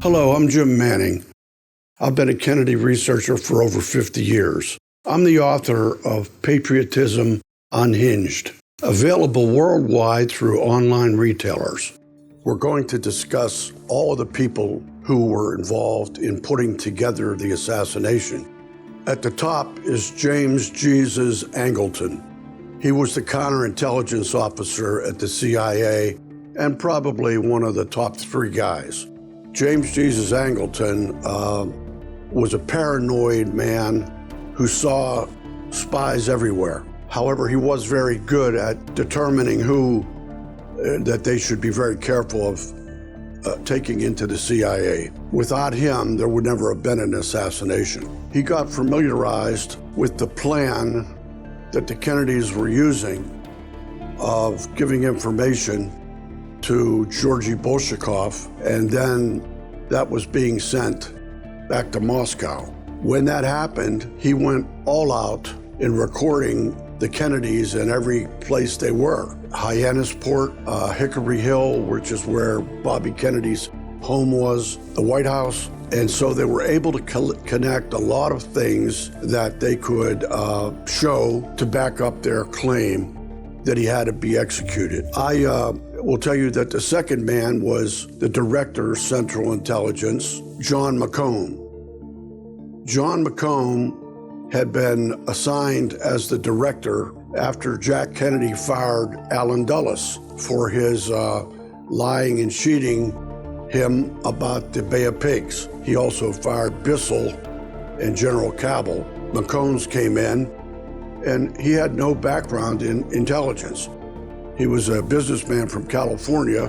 Hello, I'm Jim Manning. I've been a Kennedy researcher for over 50 years. I'm the author of Patriotism Unhinged, available worldwide through online retailers. We're going to discuss all of the people who were involved in putting together the assassination. At the top is James Jesus Angleton. He was the counterintelligence officer at the CIA and probably one of the top three guys. James Jesus Angleton was a paranoid man who saw spies everywhere. However, he was very good at determining who that they should be very careful of taking into the CIA. Without him, there would never have been an assassination. He got familiarized with the plan that the Kennedys were using of giving information to Georgy Bolshakov, and then that was being sent back to Moscow. When that happened, he went all out in recording the Kennedys in every place they were. Hyannisport, Hickory Hill, which is where Bobby Kennedy's home was, the White House. And so they were able to connect a lot of things that they could show to back up their claim that he had to be executed. I will tell you that the second man was the director of Central Intelligence, John McComb. John McComb had been assigned as the director after Jack Kennedy fired Allen Dulles for his lying and cheating him about the Bay of Pigs. He also fired Bissell and General Cabell. McCombs came in, and he had no background in intelligence. He was a businessman from California,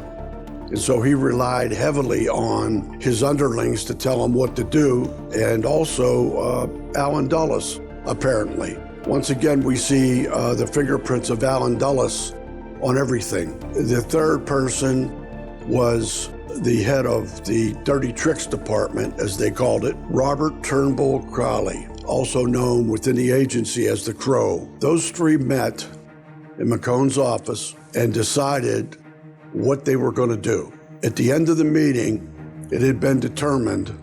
and so he relied heavily on his underlings to tell him what to do, and also Allen Dulles, apparently. Once again, we see the fingerprints of Allen Dulles on everything. The third person was the head of the Dirty Tricks Department, as they called it, Robert Turnbull Crowley, also known within the agency as the Crow. Those three met in McComb's office and decided what they were going to do. At the end of the meeting, it had been determined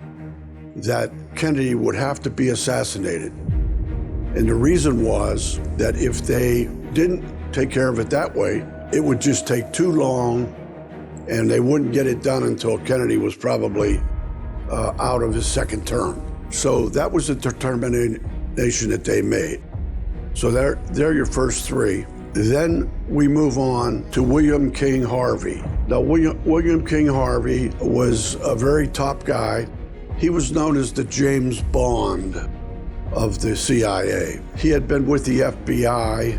that Kennedy would have to be assassinated. And the reason was that if they didn't take care of it that way, it would just take too long, and they wouldn't get it done until Kennedy was probably out of his second term. So that was the determination that they made. So they're your first three. Then we move on to William King Harvey. Now, William King Harvey was a very top guy. He was known as the James Bond of the CIA. He had been with the FBI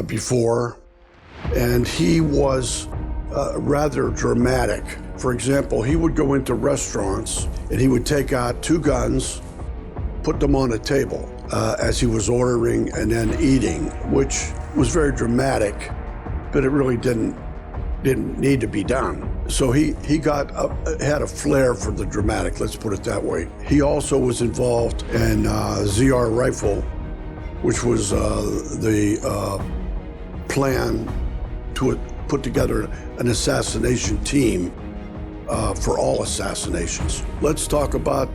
before, and he was rather dramatic. For example, he would go into restaurants and he would take out two guns, put them on a table as he was ordering and then eating, which was very dramatic, but it really didn't need to be done. So he had a flair for the dramatic, let's put it that way. He also was involved in ZR Rifle, which was the plan to put together an assassination team for all assassinations. Let's talk about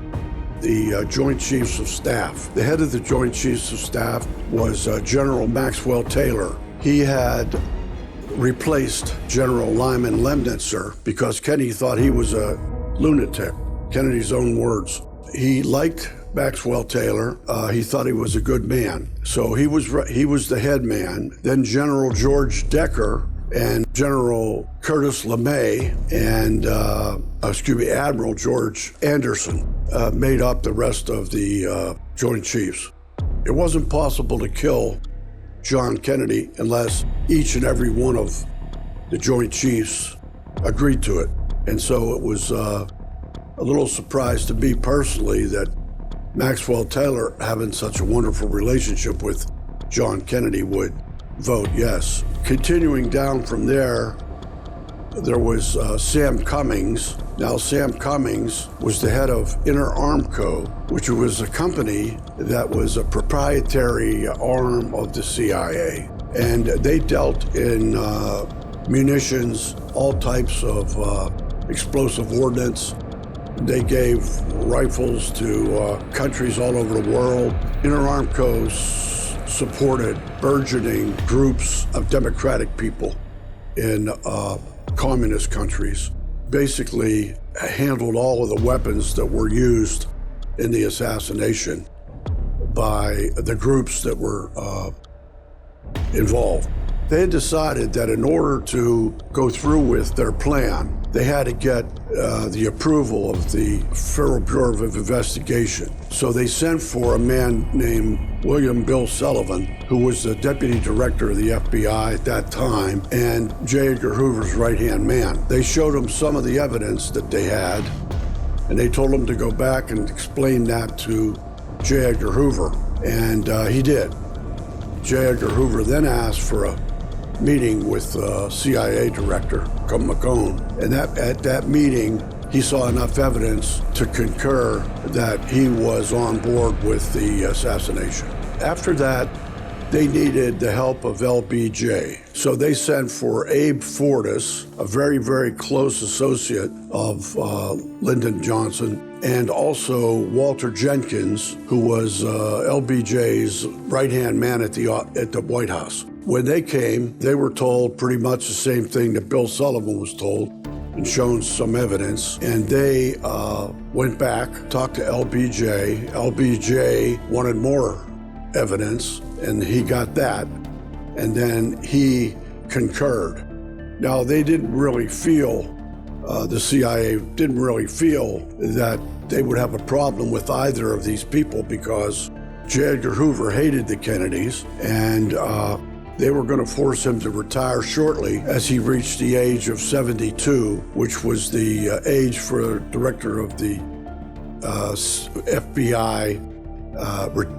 the Joint Chiefs of Staff. The head of the Joint Chiefs of Staff was General Maxwell Taylor. He had replaced General Lyman Lemnitzer because Kennedy thought he was a lunatic, Kennedy's own words. He liked Maxwell Taylor. He thought he was a good man. So he was the head man. Then General George Decker and General Curtis LeMay and Admiral George Anderson made up the rest of the Joint Chiefs. It wasn't possible to kill John Kennedy unless each and every one of the Joint Chiefs agreed to it. And so it was a little surprise to me personally that Maxwell Taylor, having such a wonderful relationship with John Kennedy, would vote yes. Continuing down from there was Sam Cummings. Now, Sam Cummings was the head of Inter Armco, which was a company that was a proprietary arm of the CIA. And they dealt in munitions, all types of explosive ordnance, They gave rifles to countries all over the world. Interarmco supported burgeoning groups of democratic people in communist countries, basically handled all of the weapons that were used in the assassination by the groups that were involved. They had decided that in order to go through with their plan, they had to get the approval of the Federal Bureau of Investigation. So they sent for a man named William Bill Sullivan, who was the deputy director of the FBI at that time and J. Edgar Hoover's right-hand man. They showed him some of the evidence that they had, and they told him to go back and explain that to J. Edgar Hoover, and he did. J. Edgar Hoover then asked for a meeting with CIA Director McCone, and at that meeting, he saw enough evidence to concur that he was on board with the assassination. After that, they needed the help of LBJ. So they sent for Abe Fortas, a very, very close associate of Lyndon Johnson, and also Walter Jenkins, who was LBJ's right-hand man at the White House. When they came, they were told pretty much the same thing that Bill Sullivan was told and shown some evidence. And they went back, talked to LBJ. LBJ wanted more evidence, and he got that. And then he concurred. Now, they didn't really feel, the CIA didn't really feel that they would have a problem with either of these people because J. Edgar Hoover hated the Kennedys, and they were going to force him to retire shortly as he reached the age of 72, which was the age for a director of the FBI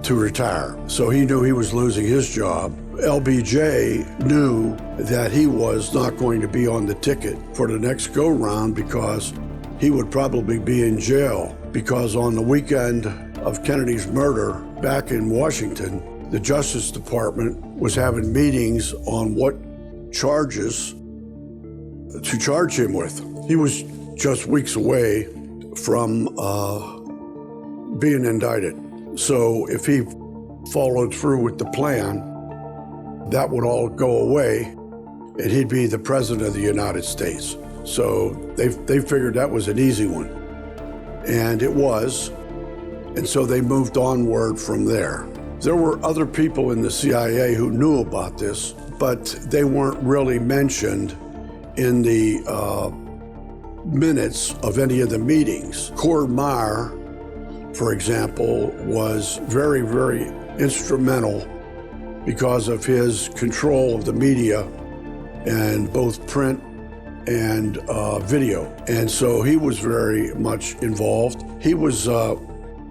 to retire. So he knew he was losing his job. LBJ knew that he was not going to be on the ticket for the next go-round because he would probably be in jail, because on the weekend of Kennedy's murder back in Washington, the Justice Department was having meetings on what charges to charge him with. He was just weeks away from being indicted. So if he followed through with the plan, that would all go away and he'd be the president of the United States. So they figured that was an easy one. And it was. And so they moved onward from there. There were other people in the CIA who knew about this, but they weren't really mentioned in the minutes of any of the meetings. Meyer, for example, was very, very instrumental because of his control of the media and both print and video. And so he was very much involved. He was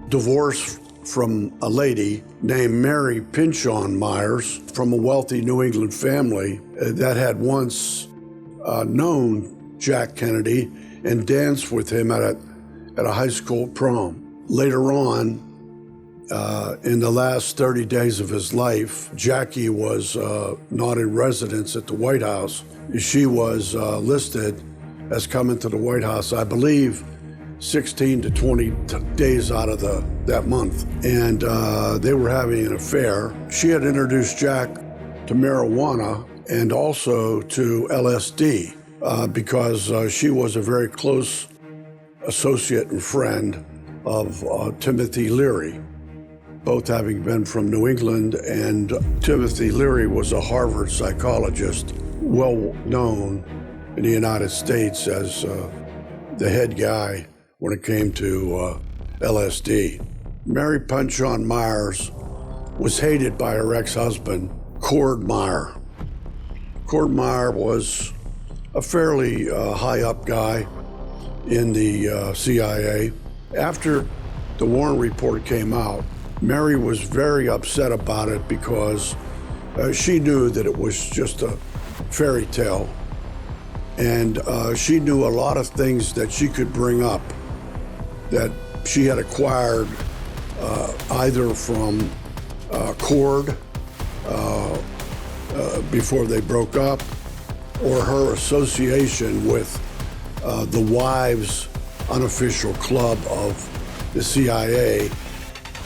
divorced from a lady named Mary Pinchon Myers from a wealthy New England family that had once known Jack Kennedy and danced with him at a high school prom. Later on, in the last 30 days of his life, Jackie was not in residence at the White House. She was listed as coming to the White House, I believe, 16 to 20 days out of that month. And they were having an affair. She had introduced Jack to marijuana and also to LSD because she was a very close associate and friend of Timothy Leary, both having been from New England. And Timothy Leary was a Harvard psychologist, well known in the United States as the head guy when it came to LSD. Mary Pinchon Myers was hated by her ex-husband, Meyer. Meyer was a fairly high-up guy in the CIA. After the Warren Report came out, Mary was very upset about it because she knew that it was just a fairy tale, and she knew a lot of things that she could bring up that she had acquired either from Cord before they broke up, or her association with the wives unofficial club of the CIA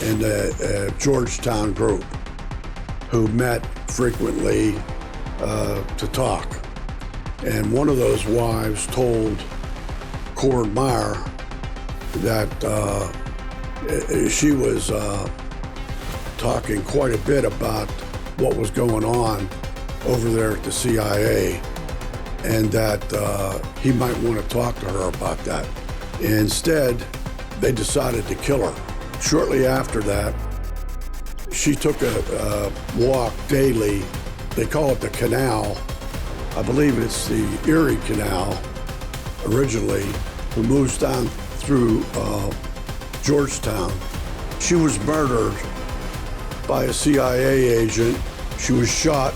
and the Georgetown group, who met frequently to talk. And one of those wives told Cord Meyer that she was talking quite a bit about what was going on over there at the CIA, and that he might want to talk to her about that. Instead, they decided to kill her. Shortly after that, she took a walk daily. They call it the canal. I believe it's the Erie Canal originally, who moves down through Georgetown. She was murdered by a CIA agent. She was shot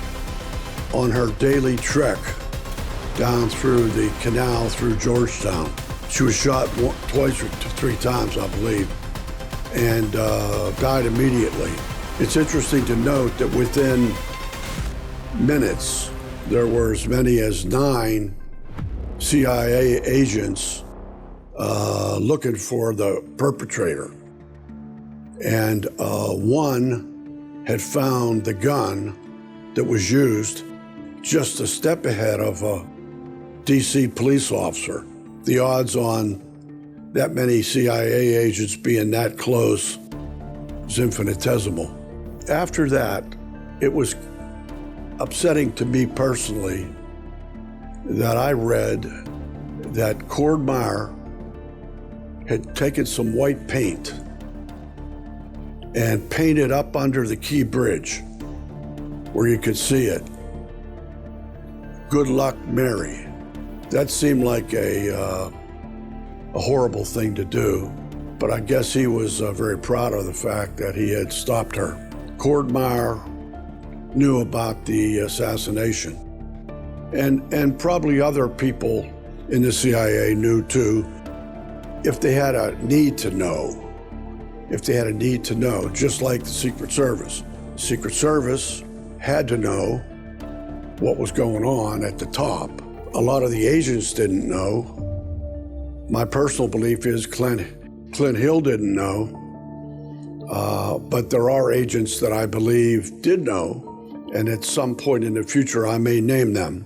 on her daily trek down through the canal through Georgetown. She was shot twice or three times, I believe, and died immediately. It's interesting to note that within minutes, there were as many as 9 CIA agents looking for the perpetrator. And one had found the gun that was used just a step ahead of a DC police officer. The odds on that many CIA agents being that close is infinitesimal. After that, it was upsetting to me personally that I read that Cord Meyer had taken some white paint and painted up under the Key Bridge where you could see it, "Good luck, Mary." That seemed like a horrible thing to do, but I guess he was very proud of the fact that he had stopped her. Cord Meyer knew about the assassination, and probably other people in the CIA knew too, if they had a need to know. If they had a need to know, just like the Secret Service. The Secret Service had to know what was going on at the top. A lot of the agents didn't know. My personal belief is Clint Hill didn't know, but there are agents that I believe did know, and at some point in the future I may name them.